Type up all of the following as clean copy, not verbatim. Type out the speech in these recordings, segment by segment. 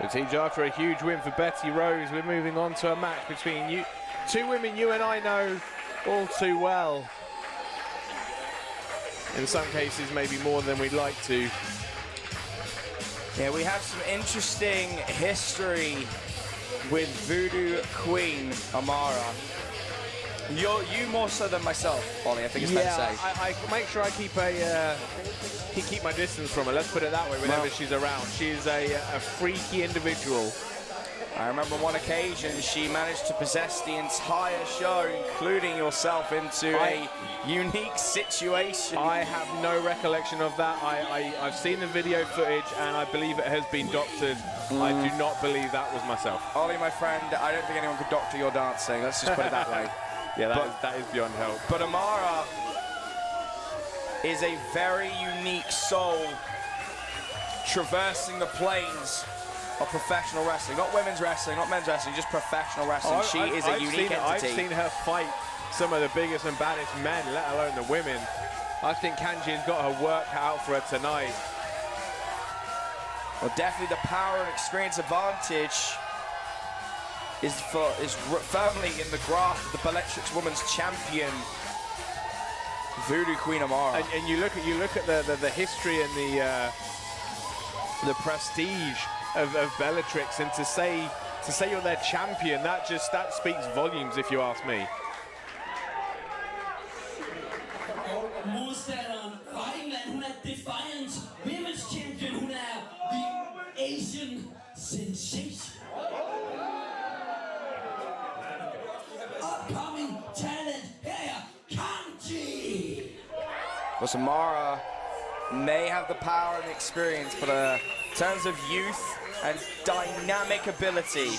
So teams, after a huge win for Betty Rose, we're moving on to a match between two women you and I know all too well. In some cases, maybe more than we'd like to. Yeah, we have some interesting history with Voodoo Queen Amarah. You more so than myself, Ollie, I think it's fair to say. I make sure I keep my distance from her, let's put it that way, whenever she's around. She's a freaky individual. I remember on one occasion she managed to possess the entire show, including yourself, into a unique situation. I have no recollection of that. I've seen the video footage and I believe it has been doctored. I do not believe that was myself. Ollie, my friend, I don't think anyone could doctor your dancing. Let's just put it that way. Yeah, that is beyond help. But Amarah is a very unique soul traversing the planes of professional wrestling. Not women's wrestling, not men's wrestling, just professional wrestling. She is a unique entity. I've seen her fight some of the biggest and baddest men, let alone the women. I think Kanji has got her work cut out for her tonight. Well, definitely the power and experience advantage is firmly in the grasp of the Bellatrix Women's Champion, Voodoo Queen Amarah. And you look at the history and the prestige of Bellatrix, and to say you're their champion, that speaks volumes, if you ask me. Modstanderen fra England, hun Defiant Women's Champion, hun the Asian Sensation. Upcoming talent, here, Kanji. Well, Amarah may have the power and experience, but in terms of youth and dynamic ability,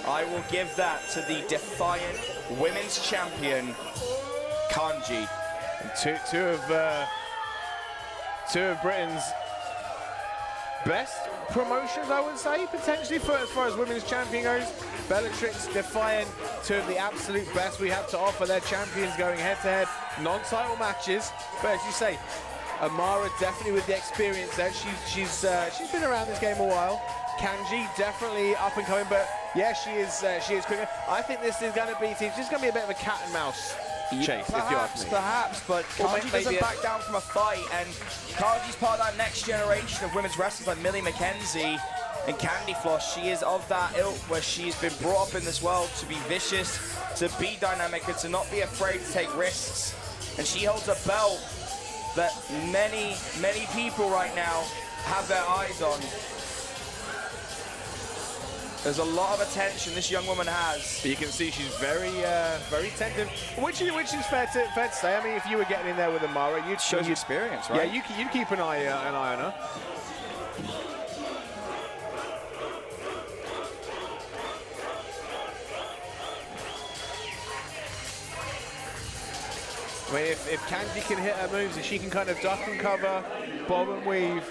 I will give that to the Defiant Women's Champion, Kanji. And two of Britain's best promotions, I would say, potentially, as far as women's champion goes. Bellatrix, Defiant, two of the absolute best we have to offer. Their champions going head-to-head, non-title matches. But as you say, Amarah definitely with the experience there. She's been around this game a while. Kanji definitely up and coming, but yeah, she is quicker. I think this is going to be a bit of a cat and mouse chase, if you ask me. Perhaps, but Kanji doesn't back down from a fight, and Kanji's part of that next generation of women's wrestlers like Millie McKenzie and Candy Floss. She is of that ilk where she's been brought up in this world to be vicious, to be dynamic, and to not be afraid to take risks. And she holds a belt that many people right now have their eyes on. There's a lot of attention this young woman has. You can see she's very attentive, which is fair to say. I mean, if you were getting in there with Amarah, you'd show experience, right? Yeah, you'd keep an eye on her. I mean, if Kanji can hit her moves, if she can kind of duck and cover, bob and weave,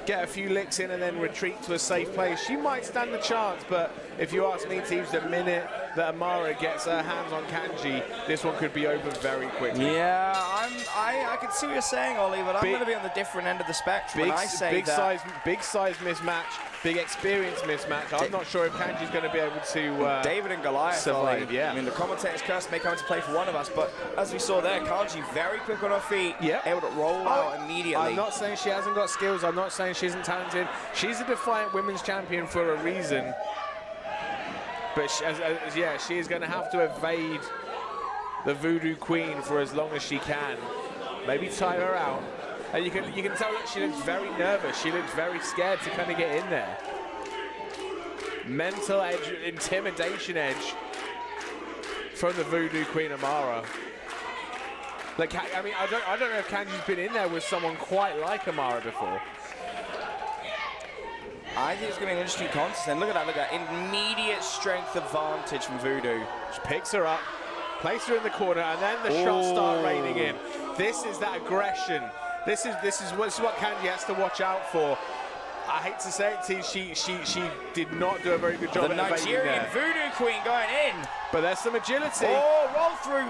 get a few licks in and then retreat to a safe place, she might stand a chance. But if you ask me, teams, the minute that Amarah gets her hands on Kanji, this one could be over very quickly. Yeah, I can see what you're saying, Ollie, but I'm going to be on the different end of the spectrum. Big size mismatch, big experience mismatch. I'm not sure if Kanji's going to be able to David and Goliath, survive. Ollie. Yeah. I mean, the commentator's curse may come into play for one of us, but as we saw there, Kanji very quick on her feet, able to roll out immediately. I'm not saying she hasn't got skills. I'm not saying she isn't talented. She's a Defiant Women's Champion for a reason. But she is going to have to evade the Voodoo Queen for as long as she can. Maybe tire her out. And you can tell that she looks very nervous. She looks very scared to kind of get in there. Mental edge, intimidation edge from the Voodoo Queen Amarah. Like, I mean, I don't know if Kanji's been in there with someone quite like Amarah before. I think it's going to be an interesting contest. And look at that, immediate strength advantage from Voodoo. She picks her up, places her in the corner, and then the shots start raining in. This is that aggression. This is what Kanji has to watch out for. I hate to say it, T, she did not do a very good job. The Nigerian Voodoo Queen going in. But there's some agility. Oh, roll through.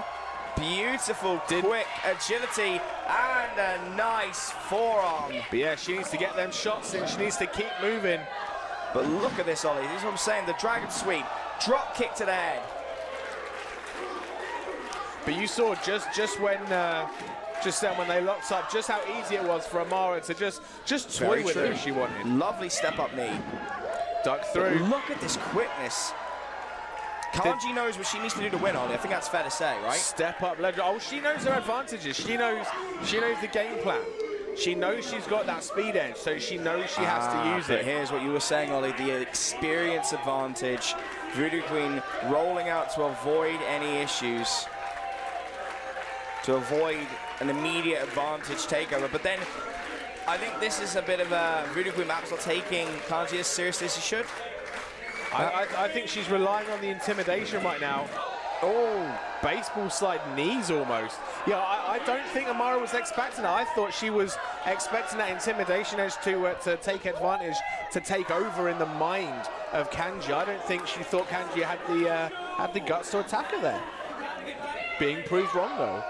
Beautiful, quick agility, and a nice forearm. But yeah, she needs to get them shots in. She needs to keep moving. But look at this, Ollie. This is what I'm saying. The dragon sweep, drop kick to the head. But you saw just when then when they locked up, just how easy it was for Amarah to just toy with her if she wanted. Lovely step up knee. Duck through. Look at this quickness. Kanji knows what she needs to do to win, Ollie. I think that's fair to say, right? Step up, ledger. Oh, she knows her advantages. She knows the game plan. She knows she's got that speed edge, so she knows she has to use it. Here's what you were saying, Ollie, the experience advantage. Voodoo Queen rolling out to avoid any issues, to avoid an immediate advantage takeover. But then I think this is a bit of a Voodoo Queen perhaps not taking Kanji as seriously as she should. I think she's relying on the intimidation right now. Oh, baseball slide knees almost. Yeah, I don't think Amarah was expecting that. I thought she was expecting that intimidation edge to take advantage, to take over in the mind of Kanji. I don't think she thought Kanji had the guts to attack her there. Being proved wrong though.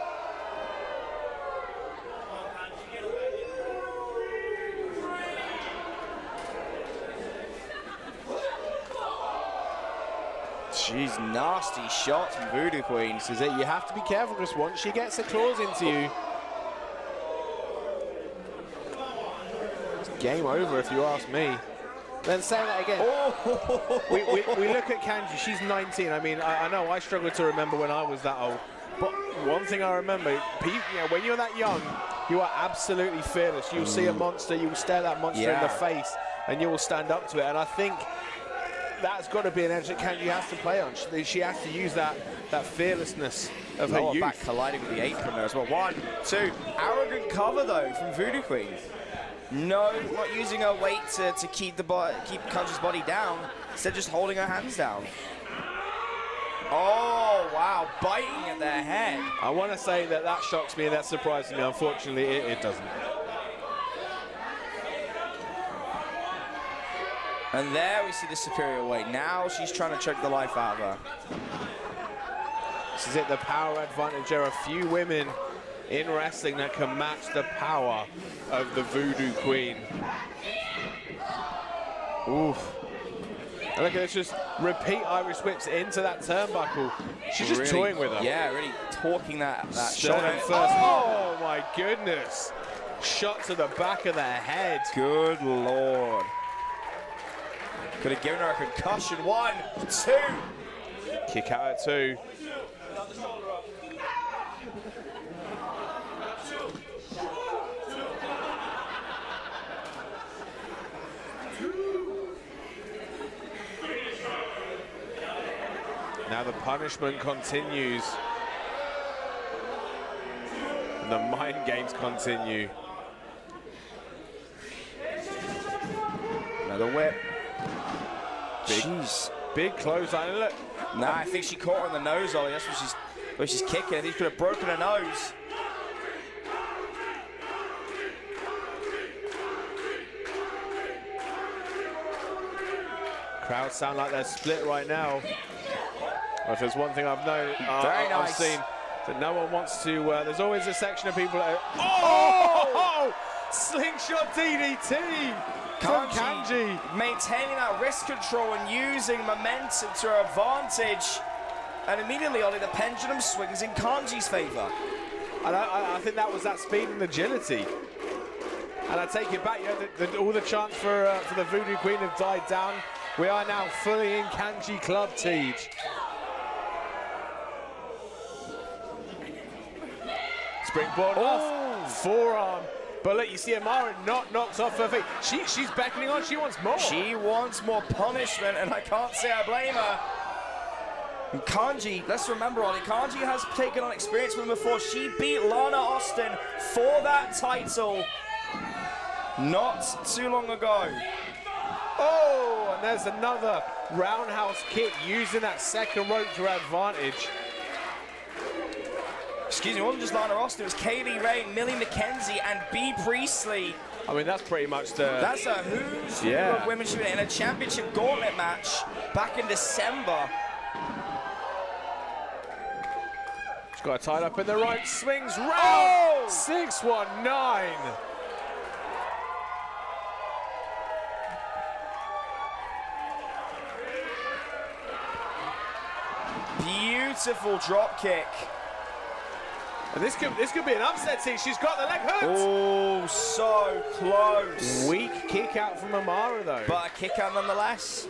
Jeez, nasty shots from Voodoo Queen. This is it. You have to be careful because once she gets her claws into you, it's game over if you ask me. Then say that again. Oh. We look at Kanji. She's 19. I mean, I know I struggle to remember when I was that old. But one thing I remember, when you're that young, you are absolutely fearless. You'll see a monster, you'll stare that monster in the face, and you will stand up to it. And I think that's got to be an edge that Kanji has to play on. She has to use that fearlessness of her youth. Back colliding with the apron there as well. 1, 2. Arrogant cover though from Voodoo Queen. No, not using her weight to keep Kanji's body down. Instead, just holding her hands down. Oh wow, biting at their head. I want to say that shocks me and that surprises me. Unfortunately, it doesn't. And there we see the superior weight. Now she's trying to choke the life out of her. This is it, the power advantage. There are a few women in wrestling that can match the power of the Voodoo Queen. Oof. And look at this, just repeat Irish whips into that turnbuckle. She's just toying with her. Yeah, really talking that shoulder first. Oh my goodness. Shot to the back of the head. Good Lord. Could have given her a concussion. 1, 2. Kick out at 2. Now the punishment continues. And the mind games continue. Another whip. Big clothesline. Look. Nah, I think she caught her on the nose, Ollie. That's where she's kicking. I think she could have broken her nose. Crowds sound like they're split right now. If there's one thing I've known, I've seen, that no one wants to. There's always a section of people that. Oh! Slingshot DDT from Kanji. Maintaining that wrist control and using momentum to her advantage. And immediately, Ollie, the pendulum swings in Kanji's favor. And I think that was that speed and agility. And I take it back, all the chants for the Voodoo Queen have died down. We are now fully in Kanji Club, Tej. Springboard off, forearm. But look, you see Amarah not knocked off her feet. She's beckoning on, she wants more. She wants more punishment, and I can't say I blame her. And Kanji, let's remember, Ollie, Kanji has taken on experience with him before. She beat Lana Austin for that title not too long ago. Oh, and there's another roundhouse kick using that second rope to her advantage. Excuse me, it wasn't just Lana Austin, it was Kaylee Ray, Millie McKenzie, and Bea Priestley. I mean, that's pretty much the... That's a who's who of women should be in a championship gauntlet match back in December. Got tied up in the right, swings round. 619. Beautiful drop kick. And this could be an upset, T. She's got the leg hooked. Oh, so close. Weak kick out from Amarah, though. But a kick out nonetheless.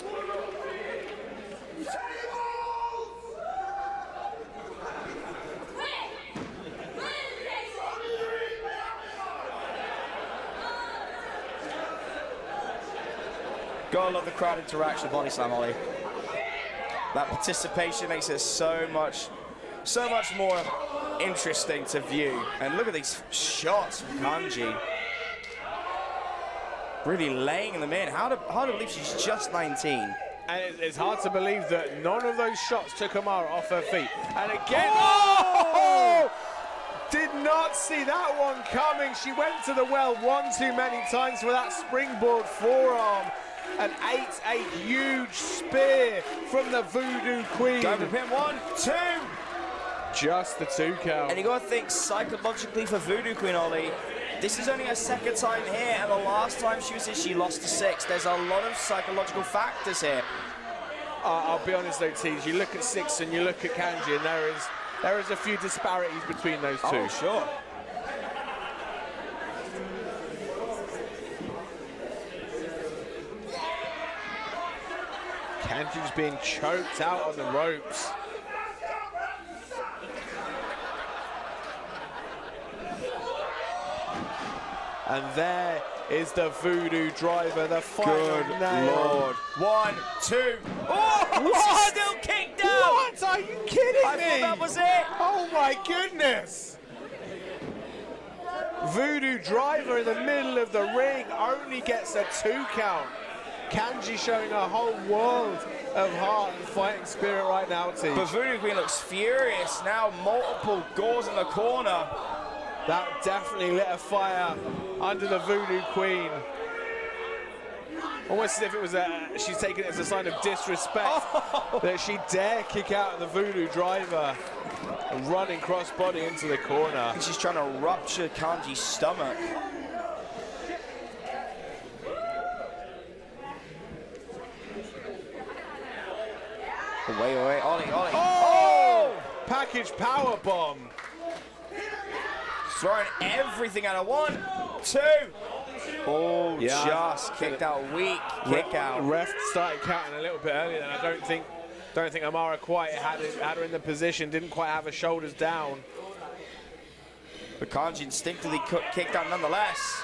Gotta love the crowd interaction, body slam, Ollie. That participation makes it so much more interesting to view. And look at these shots from Kanji. Really laying them in. Hard to believe she's just 19. And it's hard to believe that none of those shots took Amarah off her feet. And again, oh! Did not see that one coming. She went to the well one too many times for that springboard forearm. An 8-8 huge spear from the Voodoo Queen. Go for pin, 1, 2. Just the 2 count. And you got to think psychologically for Voodoo Queen, Ollie. This is only her second time here, and the last time she was here, she lost to 6. There's a lot of psychological factors here. I'll be honest though, Tees, you look at 6 and you look at Kanji, and there is a few disparities between those two. Oh, sure. Kanji's being choked out on the ropes. And there is the Voodoo driver, the final nail. Lord. 1, 2. Oh, she's still kicked out. What? Are you kidding I me? thought that was it. Oh my goodness. Voodoo driver in the middle of the ring only gets a 2 count. Kanji showing a whole world of heart and fighting spirit right now, team. But Voodoo Queen looks furious now. Multiple gauze in the corner. That definitely lit a fire under the Voodoo Queen. Almost as if it was she's taking it as a sign of disrespect that she dare kick out the Voodoo driver and running crossbody into the corner. I think she's trying to rupture Kanji's stomach. Wait, Ollie. Oh! Package power bomb. Throwing everything at her. 1, 2. Oh, yeah, just kicked out. Weak kick out. Ref started counting a little bit earlier, and I don't think Amarah quite had her in the position. Didn't quite have her shoulders down. But Kanji instinctively kicked out nonetheless.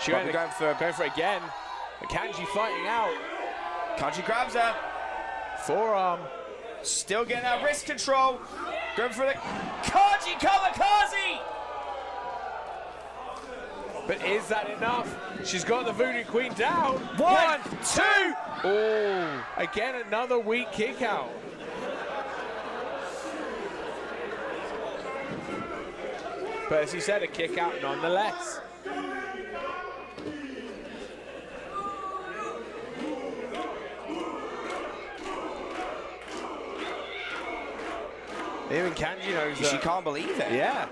She went going for it again. But Kanji fighting out. Kanji grabs her. Forearm. Still getting that wrist control. Going for the Kanji kamikaze. But is that enough? She's got the Voodoo Queen down. 1, 2. Oh, again another weak kick out. But as you said, a kick out nonetheless. Even Kanji knows that. She can't believe it. Yeah.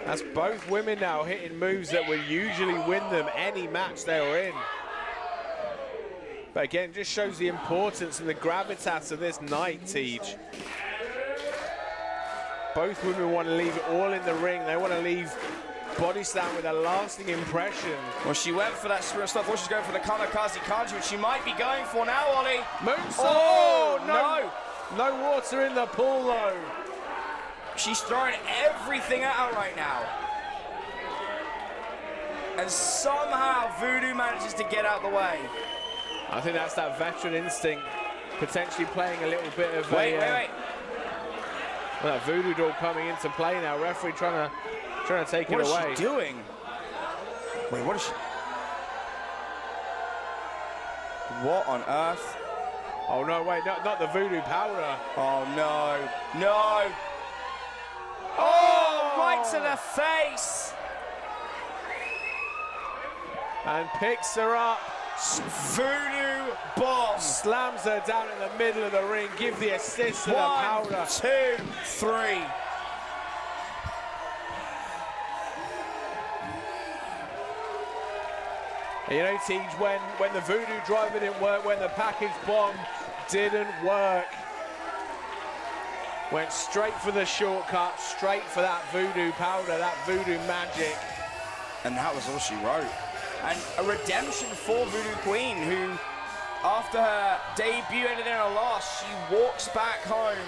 That's both women now hitting moves that would usually win them any match they were in. But again, just shows the importance and the gravitas of this night, Tej. Both women want to leave it all in the ring. They want to leave Body Slam with a lasting impression. Well, she went for that sprint stuff. Well, she's going for the kamikaze Kanji, which she might be going for now, Ollie. Moonsault! Oh, no! No water in the pool, though. She's throwing everything at her right now. And somehow Voodoo manages to get out of the way. I think that's that veteran instinct potentially playing a little bit of wait. Well, that Voodoo doll coming into play now. Referee trying to take it away. What is she doing? Wait, what is she? What on earth? Oh no, wait, not the Voodoo powder. Oh no. Oh, right to the face. And picks her up. Voodoo bomb. Slams her down in the middle of the ring. Give the assist to the powder. 1, 2, 3. And you know, Teach, when the Voodoo driver didn't work, when the package bomb didn't work, went straight for the shortcut, straight for that Voodoo powder, that Voodoo magic. And that was all she wrote. And a redemption for Voodoo Queen, who, after her debut ended in a loss, she walks back home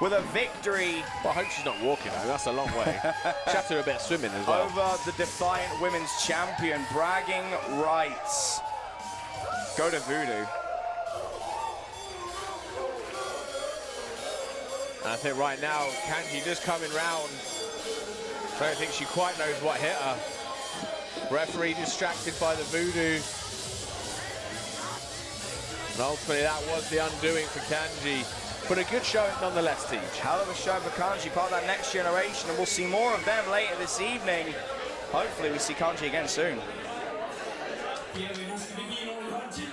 with a victory. Well, I hope she's not walking though, that's a long way. She had to do a bit of swimming as well. Over the Defiant Women's Champion, bragging rights. Go to Voodoo. And I think right now, Kanji just coming round. I don't think she quite knows what hit her. Referee distracted by the Voodoo. And ultimately that was the undoing for Kanji. But a good showing nonetheless, Teach. Hell of a show for Kanji, part of that next generation, and we'll see more of them later this evening. Hopefully we see Kanji again soon. Ja, vi nu skal vi give nogle hånd til